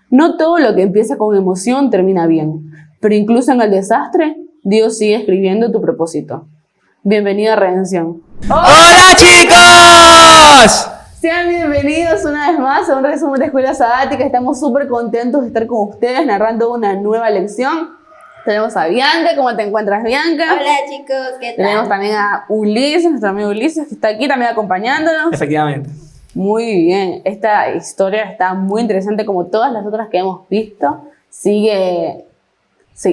No todo lo que empieza con emoción termina bien, pero incluso en el desastre, Dios sigue escribiendo tu propósito. Bienvenido a Redención. ¡Hola, chicos! Sean bienvenidos una vez más a un resumen de Escuela Sabática. Estamos súper contentos de estar con ustedes narrando una nueva lección. Tenemos a Bianca. ¿Cómo te encuentras, Bianca? Hola, chicos, ¿qué tal? Tenemos también a Ulises, nuestro amigo Ulises, que está aquí también acompañándonos. Efectivamente. Muy bien, esta historia está muy interesante como todas las otras que hemos visto.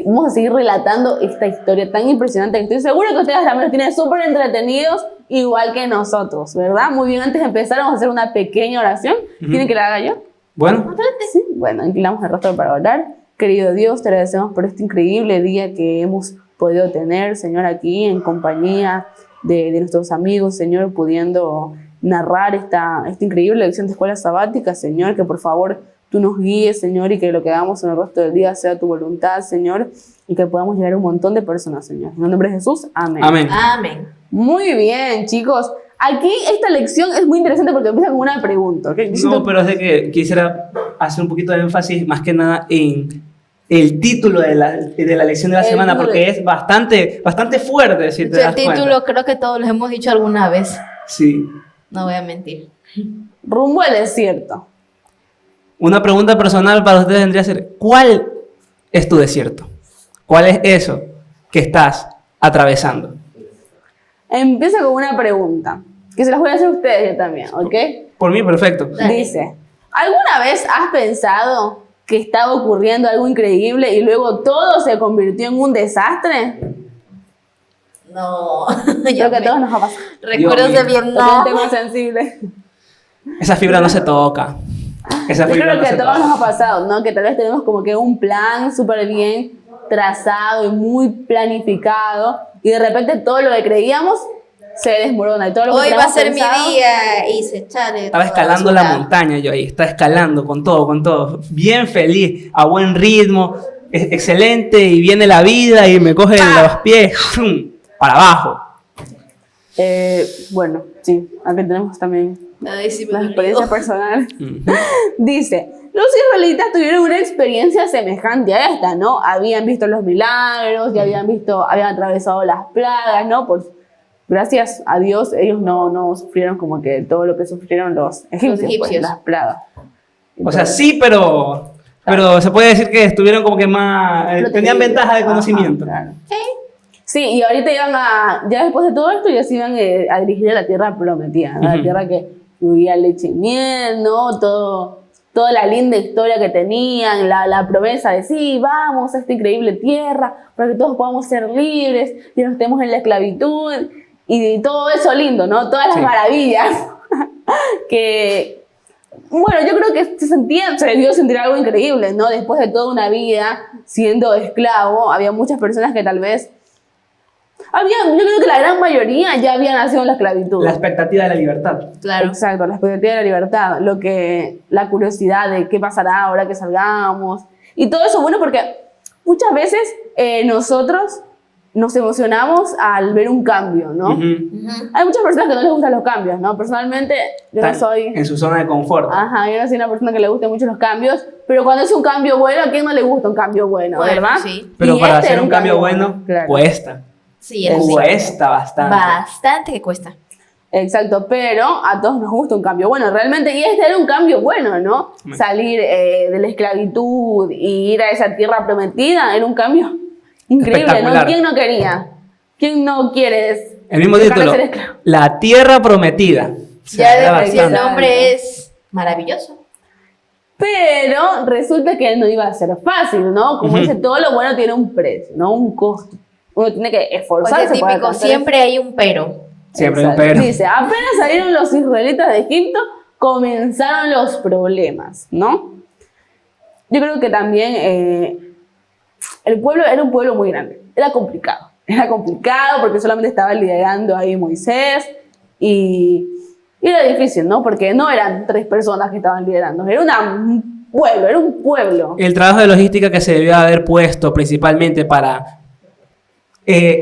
Vamos a seguir relatando esta historia tan impresionante que estoy seguro que ustedes también los tienen súper entretenidos, igual que nosotros, ¿verdad? Muy bien, antes de empezar vamos a hacer una pequeña oración. ¿Quieren que la haga yo? Bueno. Sí. Bueno, inclinamos el rostro para orar. Querido Dios, te agradecemos por este increíble día que hemos podido tener, Señor, aquí en compañía de nuestros amigos, Señor, pudiendo narrar esta increíble lección de Escuela Sabática, Señor, que por favor tú nos guíes, Señor, y que lo que hagamos en el resto del día sea tu voluntad, Señor, y que podamos llegar a un montón de personas, Señor. En el nombre de Jesús, amén. Amén. Amén. Muy bien, chicos. Aquí esta lección es muy interesante porque empieza con una pregunta, ¿ok? No, pero es de que quisiera hacer un poquito de énfasis más que nada en el título de la lección de la semana, porque es bastante fuerte, si te das El título cuenta. creo que todos lo hemos dicho alguna vez. Sí. No voy a mentir. Rumbo al desierto. Una pregunta personal para ustedes vendría a ser, ¿cuál es tu desierto? ¿Cuál es eso que estás atravesando? Empieza con una pregunta, que se las voy a hacer a ustedes yo también, ¿ok? Por mí, perfecto. Dale. Dice, ¿alguna vez has pensado que estaba ocurriendo algo increíble y luego todo se convirtió en un desastre? No. Creo que a todos nos ha pasado. Recuerdos Dios de mío. Es un Vietnam. tema sensible. Esa fibra no se toca. Esa Yo fibra creo no que a se todos toca. nos ha pasado, ¿no? Que tal vez tenemos como que un plan súper bien trazado y muy planificado y de repente todo lo que creíamos se desmorona y todo lo que Hoy va a teníamos ser mi pensado, día y se echale. Estaba escalando la montaña yo ahí, estaba escalando con todo, bien feliz, a buen ritmo, excelente, y viene la vida y me coge los pies ¡fum! Para abajo. Bueno, sí, aquí tenemos también Ay, sí me la dolió. experiencia personal. Ujú. Dice, los israelitas tuvieron una experiencia semejante a esta, ¿no? Habían visto los milagros, ya habían atravesado las plagas, ¿no? Gracias a Dios, ellos no sufrieron como que todo lo que sufrieron los egipcios. pues, egipcios. las plagas. O sea, sí, pero se puede decir que estuvieron como que más, tenían ventaja de conocimiento. Ajá, claro. Sí, y ahorita ya después de todo esto, ya se iban a dirigir a la tierra prometida, ¿no? La Ujú. tierra que fluía leche y miel, ¿no? Toda la linda historia que tenían, la promesa de sí, vamos a esta increíble tierra para que todos podamos ser libres y no estemos en la esclavitud y todo eso lindo, ¿no? Todas las Sí. maravillas que, bueno, yo creo que se debió sentir algo increíble, ¿no? Después de toda una vida siendo esclavo, había muchas personas que tal vez yo creo que la gran mayoría ya había nacido en la esclavitud. La expectativa de la libertad. Claro. Exacto, la expectativa de la libertad, la curiosidad de qué pasará ahora que salgamos. Y todo eso, bueno, porque muchas veces nosotros nos emocionamos al ver un cambio, ¿no? Ujú. Ujú. Hay muchas personas que no les gustan los cambios, ¿no? Personalmente, yo no Están soy... en su zona de confort. Yo no soy una persona que le guste mucho los cambios, pero cuando es un cambio bueno, ¿a quién no le gusta un cambio bueno, Bueno, verdad? sí. Pero Y para este hacer era un cambio bueno, claro. cuesta. Sí, eso sí. Cuesta bastante. Bastante que cuesta. Exacto, pero a todos nos gusta un cambio bueno, realmente, y este era un cambio bueno, ¿no? Amén. Salir de la esclavitud y ir a esa tierra prometida era un cambio increíble, ¿no? Espectacular. ¿Quién no quería? ¿Quién no quiere El mismo dejar de título, ser esclavo? La Tierra Prometida. Ya era de por sí el bastante. nombre es maravilloso. Pero resulta que no iba a ser fácil, ¿no? Como Ujú. dice, todo lo bueno tiene un precio, ¿no? Un costo. Uno tiene que Pues esforzarse es para típico, alcanzar siempre hay un pero. Siempre hay un Exacto. pero. Dice, apenas salieron los israelitas de Egipto, comenzaron los problemas, ¿no? Yo creo que también el pueblo era un pueblo muy grande, era complicado porque solamente estaba liderando ahí Moisés y era difícil, ¿no? Porque no eran 3 personas que estaban liderando, era un pueblo. El trabajo de logística que se debió haber puesto principalmente para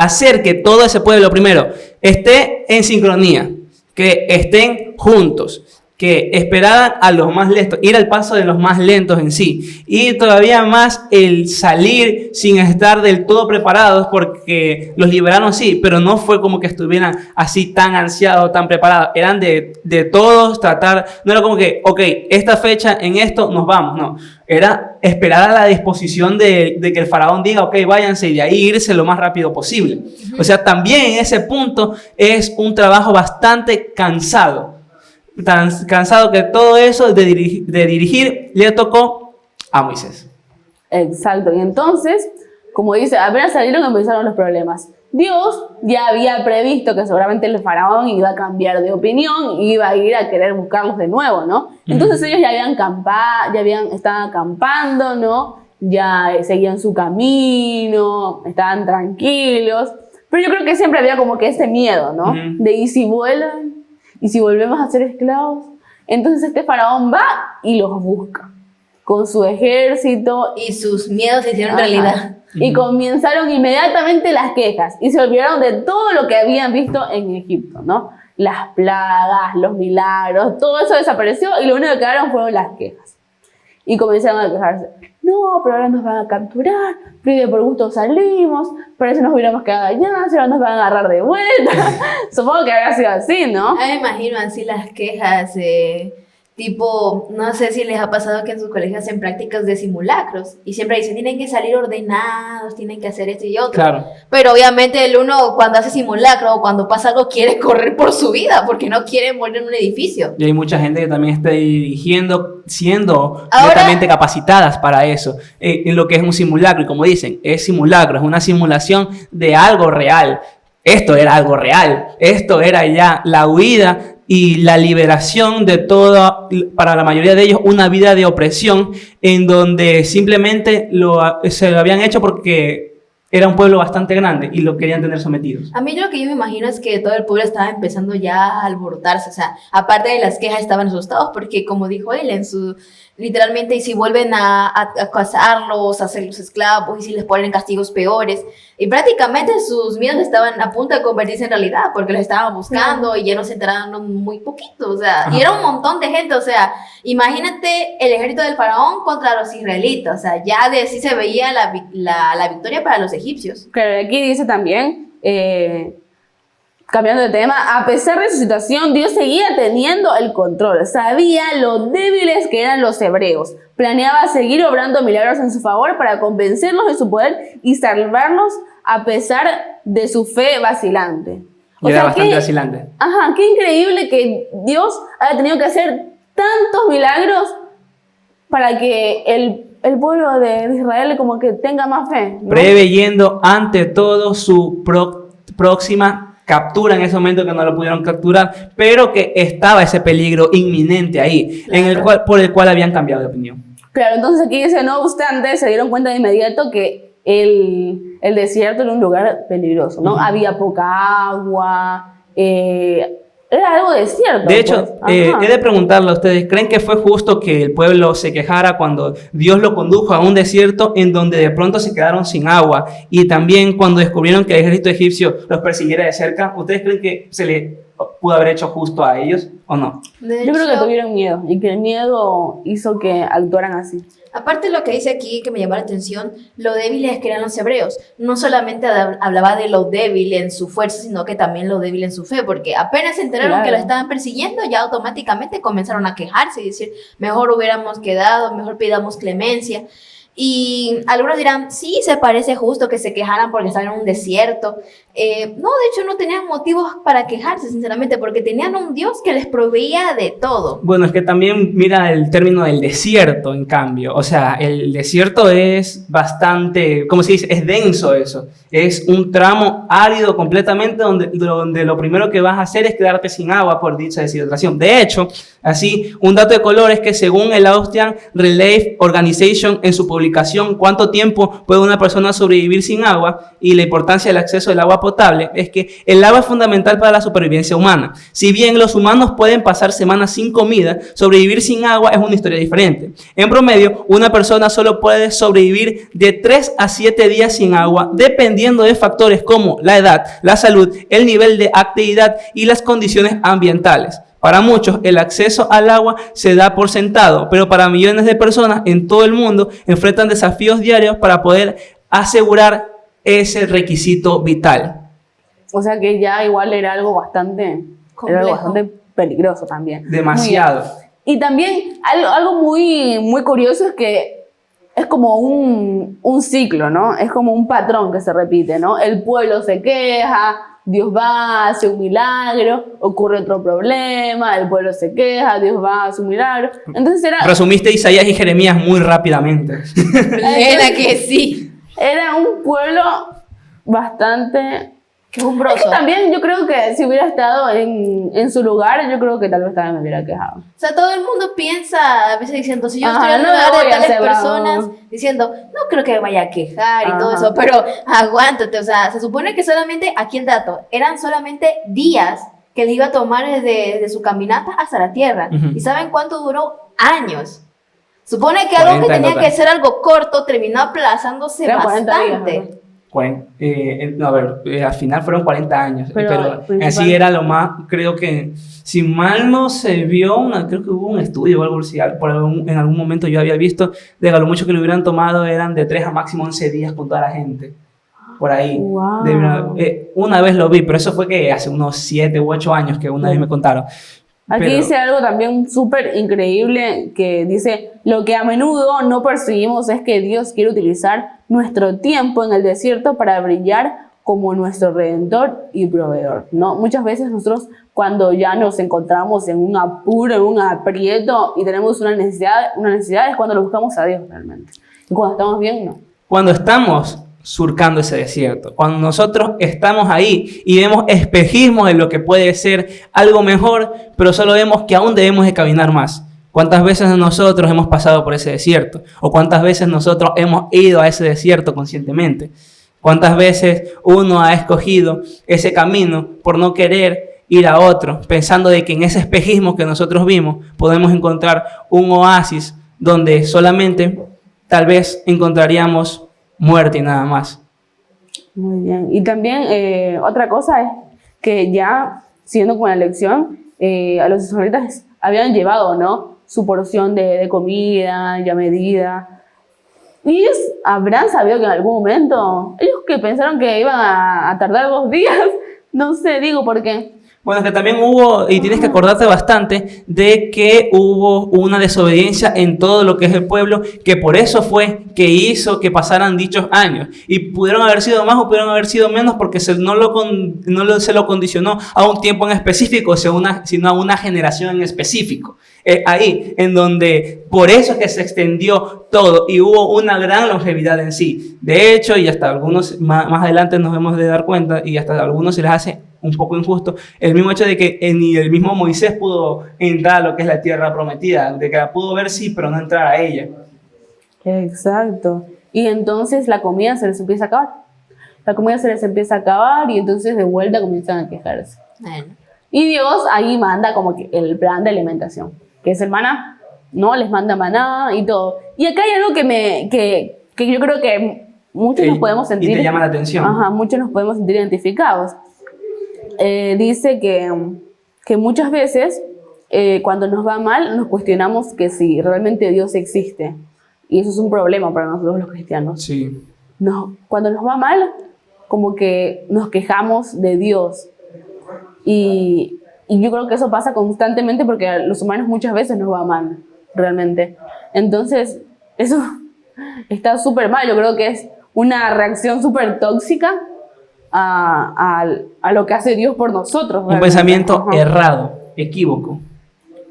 hacer que todo ese pueblo, primero, esté en sincronía, que estén juntos, que esperaban a los más lentos, ir al paso de los más lentos en sí, y todavía más el salir sin estar del todo preparados, porque los liberaron sí, pero no fue como que estuvieran así tan ansiados, tan preparados, eran de todos tratar, no era como que, ok, esta fecha en esto nos vamos, no, era esperar a la disposición de que el faraón diga, ok, váyanse, y de ahí irse lo más rápido posible. O sea, también en ese punto es un trabajo bastante cansado, tan cansado que todo eso de dirigir le tocó a Moisés. Exacto, y entonces, como dice, apenas salieron empezaron los problemas. Dios ya había previsto que seguramente el faraón iba a cambiar de opinión y iba a ir a querer buscarlos de nuevo, ¿no? Entonces ellos ya estaban acampando, ¿no? Ya seguían su camino, estaban tranquilos, pero yo creo que siempre había como que ese miedo, ¿no? De ¿y si vuelan? ¿Y si volvemos a ser esclavos? Entonces este faraón va y los busca con su ejército. Y sus miedos se hicieron Ajá. realidad. Y comenzaron inmediatamente las quejas y se olvidaron de todo lo que habían visto en Egipto, ¿no? Las plagas, los milagros, todo eso desapareció y lo único que quedaron fueron las quejas. Y comenzaron a quejarse. No, pero ahora nos van a capturar, pero por gusto salimos, parece que nos hubiéramos quedado allá, si ahora nos van a agarrar de vuelta. Supongo que habría sido así, ¿no? Me imagino así las quejas, tipo, no sé si les ha pasado que en sus colegios hacen prácticas de simulacros y siempre dicen, tienen que salir ordenados, tienen que hacer esto y otro. Claro. Pero obviamente el uno cuando hace simulacro o cuando pasa algo quiere correr por su vida porque no quiere morir en un edificio. Y hay mucha gente que también está dirigiendo, siendo Ahora, netamente capacitadas para eso, en lo que es un simulacro. Y como dicen, es simulacro, es una simulación de algo real. Esto era algo real, esto era ya la huida y la liberación de toda, para la mayoría de ellos, una vida de opresión en donde simplemente se lo habían hecho porque era un pueblo bastante grande y lo querían tener sometidos. A mí lo que yo me imagino es que todo el pueblo estaba empezando ya a alborotarse, o sea, aparte de las quejas estaban asustados porque como dijo él literalmente, y si vuelven a cazarlos, a hacerlos esclavos, y si les ponen castigos peores, y prácticamente sus miedos estaban a punto de convertirse en realidad, porque los estaban buscando y ya no se enteraron muy poquito, o sea, y era un montón de gente, o sea, imagínate el ejército del faraón contra los israelitas, o sea, ya de así se veía la victoria para los egipcios. Claro, aquí dice también, cambiando de tema, a pesar de su situación, Dios seguía teniendo el control. Sabía lo débiles que eran los hebreos. Planeaba seguir obrando milagros en su favor para convencerlos de su poder y salvarlos a pesar de su fe vacilante. Y era bastante vacilante. Ajá, qué increíble que Dios haya tenido que hacer tantos milagros para que el pueblo de Israel como que tenga más fe, ¿no? Preveyendo ante todo su próxima captura en ese momento que no lo pudieron capturar, pero que estaba ese peligro inminente ahí, Claro. por el cual habían cambiado de opinión. Claro, entonces aquí dice, no obstante, se dieron cuenta de inmediato que el desierto era un lugar peligroso, ¿no? Había poca agua, era algo desierto. De hecho, pues. he de preguntarle a ustedes, ¿creen que fue justo que el pueblo se quejara cuando Dios lo condujo a un desierto en donde de pronto se quedaron sin agua? Y también cuando descubrieron que el ejército egipcio los persiguiera de cerca, ¿ustedes creen que se le pudo haber hecho justo a ellos o no? De Yo creo que hecho, tuvieron miedo y que el miedo hizo que actuaran así. aparte de lo que dice aquí, que me llamó la atención, lo débiles que eran los hebreos. No solamente hablaba de lo débil en su fuerza, sino que también lo débil en su fe, porque apenas se enteraron Claro. que lo estaban persiguiendo, ya automáticamente comenzaron a quejarse y decir, mejor hubiéramos quedado, mejor pidamos clemencia. Y algunos dirán, sí, se parece justo que se quejaran porque estaban en un desierto. No, de hecho no tenían motivos para quejarse, sinceramente, porque tenían un Dios que les proveía de todo. Bueno, es que también mira el término del desierto, en cambio. O sea, el desierto es bastante, ¿cómo se dice? Es denso eso. Es un tramo árido completamente donde lo primero que vas a hacer es quedarte sin agua por dicha deshidratación. De hecho, así, un dato de color es que según el Austrian Relief Organization en su publicación ¿Cuánto tiempo puede una persona sobrevivir sin agua? Y la importancia del acceso al agua potable, es que el agua es fundamental para la supervivencia humana. Si bien los humanos pueden pasar semanas sin comida, sobrevivir sin agua es una historia diferente. En promedio, una persona solo puede sobrevivir de 3 a 7 días sin agua, dependiendo de factores como la edad, la salud, el nivel de actividad y las condiciones ambientales. Para muchos, el acceso al agua se da por sentado, pero para millones de personas en todo el mundo enfrentan desafíos diarios para poder asegurar ese requisito vital. O sea que ya igual era algo bastante peligroso también. Demasiado. Y también algo muy curioso es que es como un ciclo, ¿no? Es como un patrón que se repite, ¿no? El pueblo se queja, Dios va, hace un milagro, ocurre otro problema, el pueblo se queja, Dios va, hace un milagro. Entonces era... Resumiste Isaías y Jeremías muy rápidamente. Era que sí. Era un pueblo bastante... Quejumbroso. Es que también yo creo que si hubiera estado en su lugar, yo creo que tal vez también me hubiera quejado. O sea, todo el mundo piensa, a veces diciendo, si yo estoy en el no lugar voy de a tales hacer personas, nada. diciendo, no creo que me vaya a quejar y todo Ajá. eso, pero aguántate, o sea, se supone que solamente, aquí el dato, eran solamente días que les iba a tomar desde su caminata hasta la tierra. Ujú. ¿Y saben cuánto duró? Años. Supone que algo que 40 en tenía total. que ser algo corto terminó aplazándose Eran 40 días, bastante. No, a ver, al final fueron 40 años, pero en sí era lo más, creo que, si mal no se vio, creo que hubo un estudio o algo así, en algún momento yo había visto, de que a lo mucho que lo hubieran tomado eran de 3 a máximo 11 días con toda la gente, por ahí. Wow. Una vez lo vi, pero eso fue que hace unos 7 u 8 años que una vez me contaron. Aquí Pero- dice algo también súper increíble que dice, lo que a menudo no percibimos es que Dios quiere utilizar nuestro tiempo en el desierto para brillar como nuestro Redentor y Proveedor, ¿no? Muchas veces nosotros cuando ya nos encontramos en un apuro, en un aprieto y tenemos una necesidad es cuando lo buscamos a Dios realmente. Y cuando estamos bien, no. Cuando estamos surcando ese desierto, cuando nosotros estamos ahí y vemos espejismos de lo que puede ser algo mejor, pero solo vemos que aún debemos de caminar más. ¿Cuántas veces nosotros hemos pasado por ese desierto? ¿O cuántas veces nosotros hemos ido a ese desierto conscientemente? ¿Cuántas veces uno ha escogido ese camino por no querer ir a otro, pensando de que en ese espejismo que nosotros vimos podemos encontrar un oasis donde solamente tal vez encontraríamos muerte y nada más? Muy bien. Y también otra cosa es que ya, siguiendo con la lección, a los israelitas habían llevado, ¿no?, su porción de comida, ya medida. Y ellos habrán sabido que en algún momento, ellos que pensaron que iban a tardar 2 días, no sé, digo, porque... Bueno, que también hubo, y tienes que acordarte bastante, de que hubo una desobediencia en todo lo que es el pueblo, que por eso fue que hizo que pasaran dichos años. Y pudieron haber sido más o pudieron haber sido menos porque se lo condicionó a un tiempo en específico, sino a una generación en específico. Ahí, en donde por eso es que se extendió todo y hubo una gran longevidad en sí. De hecho, y hasta algunos más adelante nos hemos de dar cuenta, y hasta a algunos se les hace un poco injusto, el mismo hecho de que ni el mismo Moisés pudo entrar a lo que es la tierra prometida, de que la pudo ver sí, pero no entrar a ella. Exacto. Y entonces la comida se les empieza a acabar. La comida se les empieza a acabar y entonces de vuelta comienzan a quejarse. Bueno. Y Dios ahí manda como que el plan de alimentación, que es el maná, ¿no? Les manda maná y todo. Y acá hay algo que yo creo que muchos nos podemos sentir... Y te llama la atención. Ajá, muchos nos podemos sentir identificados. Dice que muchas veces cuando nos va mal nos cuestionamos que si realmente Dios existe. Y eso es un problema para nosotros los cristianos. Sí. No, cuando nos va mal, como que nos quejamos de Dios. Y yo creo que eso pasa constantemente porque a los humanos muchas veces nos va mal, realmente. Entonces, eso está súper mal. Yo creo que es una reacción súper tóxica a lo que hace Dios por nosotros. Un realmente. pensamiento Ajá. errado, equívoco.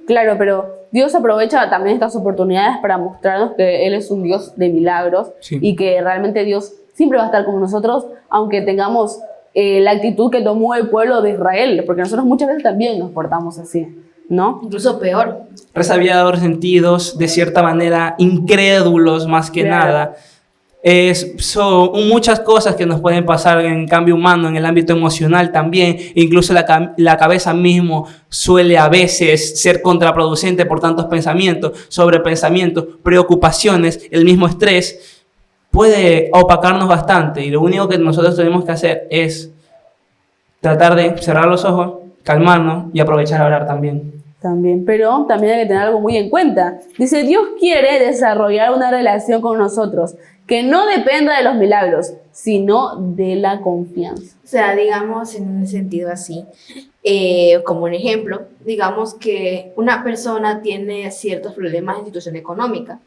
Claro, pero Dios aprovecha también estas oportunidades para mostrarnos que Él es un Dios de milagros. Sí. Y que realmente Dios siempre va a estar con nosotros, aunque tengamos la actitud que tomó el pueblo de Israel, porque nosotros muchas veces también nos portamos así, ¿no? Incluso peor. Resabiados, sentidos, de cierta manera incrédulos más que Claro. nada. Son muchas cosas que nos pueden pasar en cambio humano, en el ámbito emocional también. Incluso la cabeza mismo suele a veces ser contraproducente por tantos pensamientos, sobrepensamientos, preocupaciones, el mismo estrés puede opacarnos bastante. Y lo único que nosotros tenemos que hacer es tratar de cerrar los ojos, calmarnos y aprovechar a orar también. También, pero también hay que tener algo muy en cuenta. Dice, Dios quiere desarrollar una relación con nosotros que no dependa de los milagros, sino de la confianza. O sea, digamos en un sentido así, como un ejemplo, digamos que una persona tiene ciertos problemas en situación económica.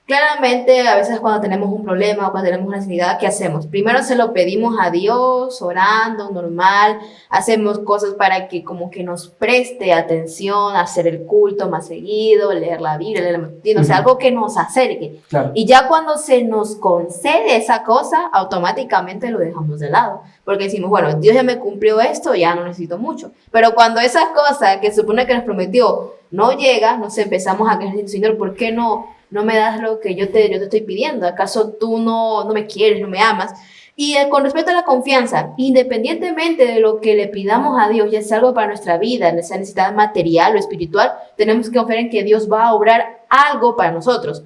Claramente, a veces cuando tenemos un problema o cuando tenemos una necesidad, ¿qué hacemos? Primero se lo pedimos a Dios, orando, normal, hacemos cosas para que como que nos preste atención, hacer el culto más seguido, leer la Biblia, leer la... o sea, algo que nos acerque. Claro. Y ya cuando se nos concede esa cosa, automáticamente lo dejamos de lado. Porque decimos, bueno, Dios ya me cumplió esto, ya no necesito mucho. Pero cuando esa cosa que se supone que nos prometió no llega, nos empezamos a quejar, Señor, ¿por qué no me das lo que yo te estoy pidiendo? ¿Acaso tú no me quieres, no me amas? Y con respecto a la confianza, independientemente de lo que le pidamos a Dios, ya sea algo para nuestra vida, esa necesidad material o espiritual, tenemos que confiar en que Dios va a obrar algo para nosotros.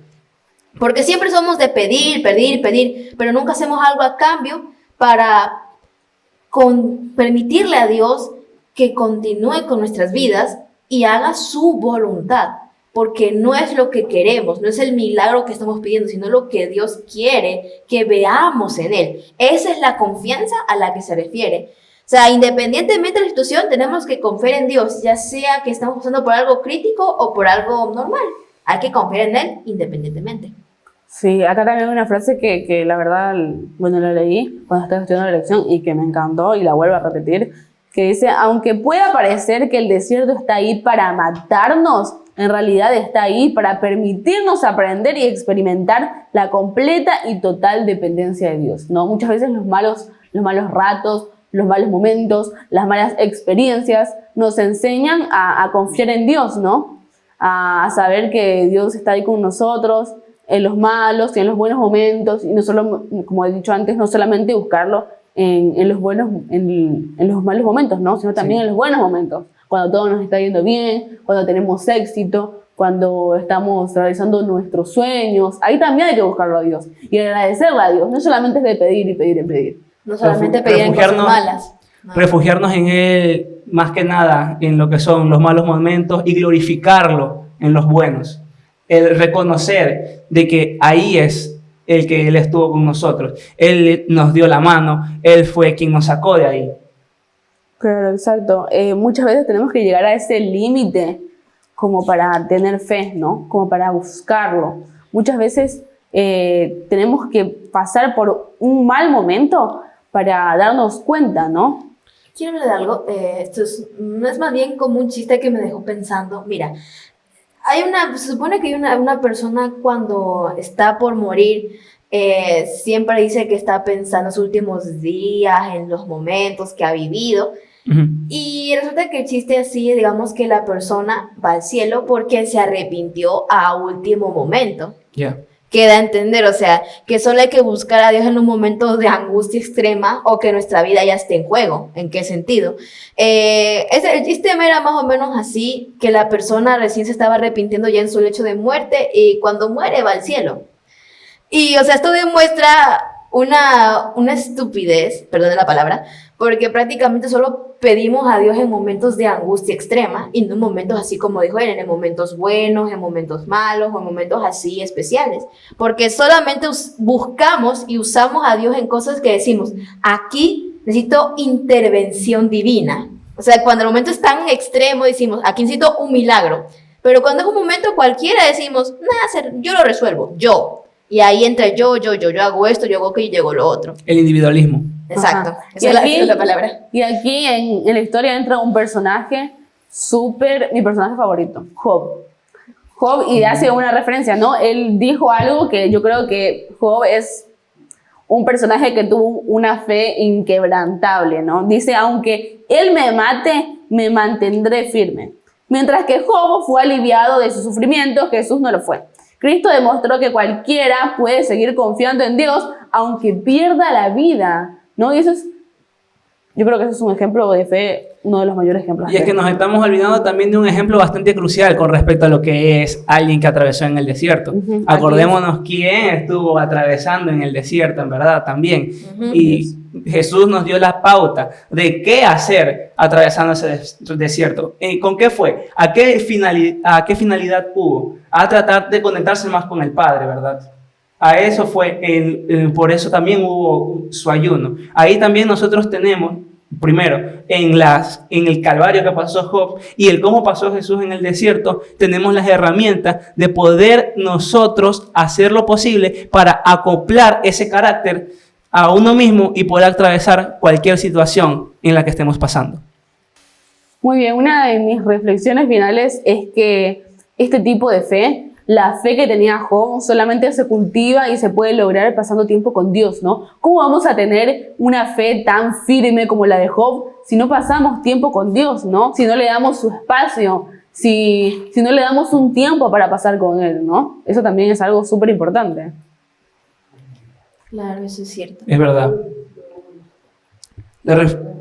Porque siempre somos de pedir, pero nunca hacemos algo a cambio para permitirle a Dios que continúe con nuestras vidas y haga su voluntad. Porque no es lo que queremos, no es el milagro que estamos pidiendo, sino lo que Dios quiere que veamos en Él. Esa es la confianza a la que se refiere. O sea, independientemente de la situación, tenemos que confiar en Dios, ya sea que estamos pasando por algo crítico o por algo normal. Hay que confiar en Él independientemente. Sí, acá también hay una frase que la verdad, bueno, la leí cuando estaba estudiando la lección y que me encantó y la vuelvo a repetir, que dice, aunque pueda parecer que el desierto está ahí para matarnos, en realidad está ahí para permitirnos aprender y experimentar la completa y total dependencia de Dios, ¿no? Muchas veces los malos ratos, los malos momentos, las malas experiencias nos enseñan a confiar en Dios, ¿no? A saber que Dios está ahí con nosotros en los malos y en los buenos momentos, y no solo, como he dicho antes, no solamente buscarlo en los malos momentos, ¿no? Sino también en los buenos momentos, cuando todo nos está yendo bien, cuando tenemos éxito, cuando estamos realizando nuestros sueños. Ahí también hay que buscarlo a Dios y agradecerle a Dios. No solamente es de pedir y pedir y pedir. No solamente pedir en cosas malas. No. Refugiarnos en Él, más que nada, en lo que son los malos momentos y glorificarlo en los buenos. El reconocer de que ahí es el que Él estuvo con nosotros. Él nos dio la mano, Él fue quien nos sacó de ahí. Claro, exacto. Muchas veces tenemos que llegar a ese límite como para tener fe, ¿no? Como para buscarlo. Muchas veces tenemos que pasar por un mal momento para darnos cuenta, ¿no? Quiero hablar de algo. No es más bien como un chiste que me dejó pensando. Mira, se supone que hay una persona cuando está por morir, siempre dice que está pensando en sus últimos días, en los momentos que ha vivido. Uh-huh. Y resulta que el chiste así, digamos que la persona va al cielo porque se arrepintió a último momento. Yeah. Queda a entender, o sea, que solo hay que buscar a Dios en un momento de angustia extrema o que nuestra vida ya esté en juego. ¿En qué sentido? El chiste era más o menos así, que la persona recién se estaba arrepintiendo ya en su lecho de muerte y cuando muere va al cielo. Y, o sea, esto demuestra una estupidez, perdón la palabra, porque prácticamente solo pedimos a Dios en momentos de angustia extrema y no en momentos así como dijo él, en momentos buenos, en momentos malos o en momentos así especiales, porque solamente buscamos y usamos a Dios en cosas que decimos, aquí necesito intervención divina. O sea, cuando el momento es tan extremo decimos, aquí necesito un milagro, pero cuando es un momento cualquiera decimos, nada, yo lo resuelvo, yo. Y ahí entra yo hago esto, yo hago aquello y llego lo otro. El individualismo. Exacto, esa es la palabra. Y aquí en la historia entra un personaje mi personaje favorito, Job. Y hace una referencia, ¿no? Él dijo algo que yo creo que Job es un personaje que tuvo una fe inquebrantable, ¿no? Dice, aunque él me mate, me mantendré firme. Mientras que Job fue aliviado de sus sufrimientos, Jesús no lo fue. Cristo demostró que cualquiera puede seguir confiando en Dios aunque pierda la vida, ¿no? Y yo creo que eso es un ejemplo de fe, uno de los mayores ejemplos. Y es que nos estamos olvidando también de un ejemplo bastante crucial con respecto a lo que es alguien que atravesó en el desierto. Uh-huh. Acordémonos quién estuvo atravesando en el desierto, en verdad, también. Uh-huh. Y Jesús nos dio la pauta de qué hacer atravesando ese desierto. ¿Con qué fue? ¿A qué finalidad hubo? A tratar de conectarse más con el Padre, ¿verdad? A eso fue, por eso también hubo su ayuno. Ahí también nosotros tenemos, primero, en el calvario que pasó Job y el cómo pasó Jesús en el desierto, tenemos las herramientas de poder nosotros hacer lo posible para acoplar ese carácter a uno mismo y poder atravesar cualquier situación en la que estemos pasando. Muy bien, una de mis reflexiones finales es que este tipo de fe, la fe que tenía Job, solamente se cultiva y se puede lograr pasando tiempo con Dios, ¿no? ¿Cómo vamos a tener una fe tan firme como la de Job si no pasamos tiempo con Dios, ¿no? Si no le damos su espacio, si no le damos un tiempo para pasar con Él, ¿no? Eso también es algo súper importante. Claro, eso es cierto. Es verdad.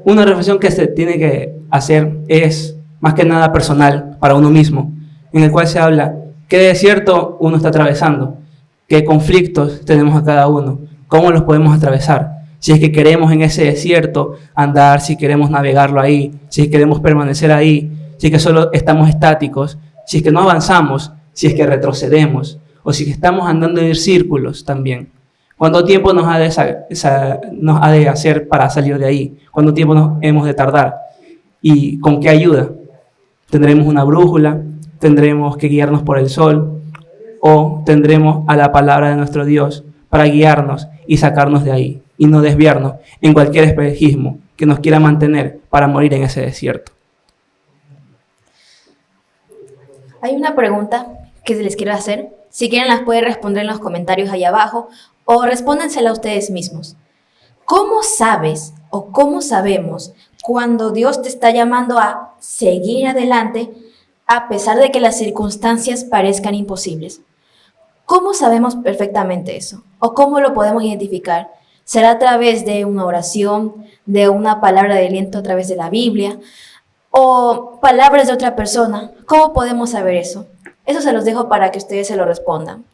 Una reflexión que se tiene que hacer es más que nada personal para uno mismo, en el cual se habla qué desierto uno está atravesando, qué conflictos tenemos a cada uno, cómo los podemos atravesar. Si es que queremos en ese desierto andar, si queremos navegarlo ahí, si queremos permanecer ahí, si es que solo estamos estáticos, si es que no avanzamos, si es que retrocedemos, o si es que estamos andando en círculos también. ¿Cuánto tiempo nos ha de hacer para salir de ahí? ¿Cuánto tiempo nos hemos de tardar? ¿Y con qué ayuda? ¿Tendremos una brújula? ¿Tendremos que guiarnos por el sol? ¿O tendremos a la palabra de nuestro Dios para guiarnos y sacarnos de ahí y no desviarnos en cualquier espejismo que nos quiera mantener para morir en ese desierto? Hay una pregunta que les quiero hacer. Si quieren las pueden responder en los comentarios ahí abajo o respóndensela a ustedes mismos. ¿Cómo sabes o cómo sabemos cuando Dios te está llamando a seguir adelante a pesar de que las circunstancias parezcan imposibles? ¿Cómo sabemos perfectamente eso? ¿O cómo lo podemos identificar? ¿Será a través de una oración, de una palabra de aliento a través de la Biblia o palabras de otra persona? ¿Cómo podemos saber eso? Eso se los dejo para que ustedes se lo respondan.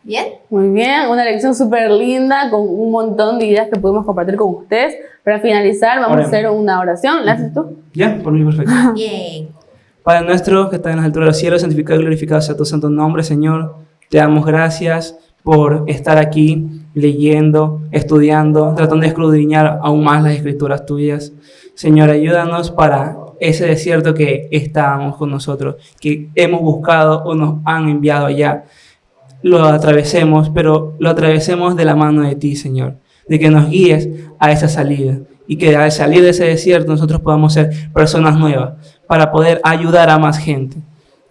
¿Bien? Muy bien, una lección súper linda con un montón de ideas que podemos compartir con ustedes. Para finalizar, vamos a hacer una oración. ¿La haces tú? Ya, por mí perfecto. Bien. Padre nuestro que estás en las alturas de los cielos, santificado y glorificado sea tu santo nombre, Señor. Te damos gracias por estar aquí leyendo, estudiando, tratando de escudriñar aún más las escrituras tuyas. Señor, ayúdanos para ese desierto que estábamos con nosotros, que hemos buscado o nos han enviado allá. Lo atravesemos, pero lo atravesemos de la mano de ti, Señor, de que nos guíes a esa salida y que al salir de ese desierto nosotros podamos ser personas nuevas para poder ayudar a más gente,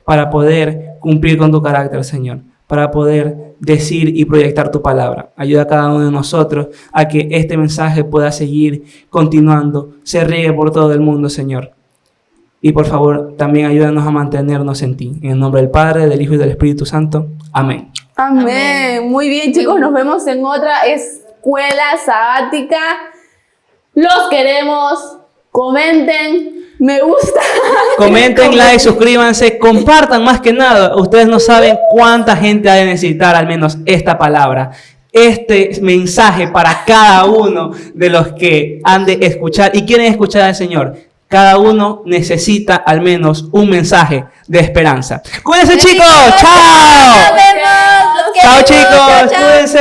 para poder cumplir con tu carácter, Señor, para poder decir y proyectar tu palabra. Ayuda a cada uno de nosotros a que este mensaje pueda seguir continuando, se riegue por todo el mundo, Señor. Y por favor, también ayúdanos a mantenernos en ti. En el nombre del Padre, del Hijo y del Espíritu Santo. Amén. Amén. Muy bien, chicos. Nos vemos en otra escuela sabática. Los queremos. Comenten. Me gusta. Comenten, like, suscríbanse, compartan más que nada. Ustedes no saben cuánta gente ha de necesitar al menos esta palabra. Este mensaje para cada uno de los que han de escuchar y quieren escuchar al Señor. Cada uno necesita al menos un mensaje de esperanza. ¡Cuídense, chicos! ¡Chao! ¡Nos vemos! ¡Chao, chicos! ¡Cuídense!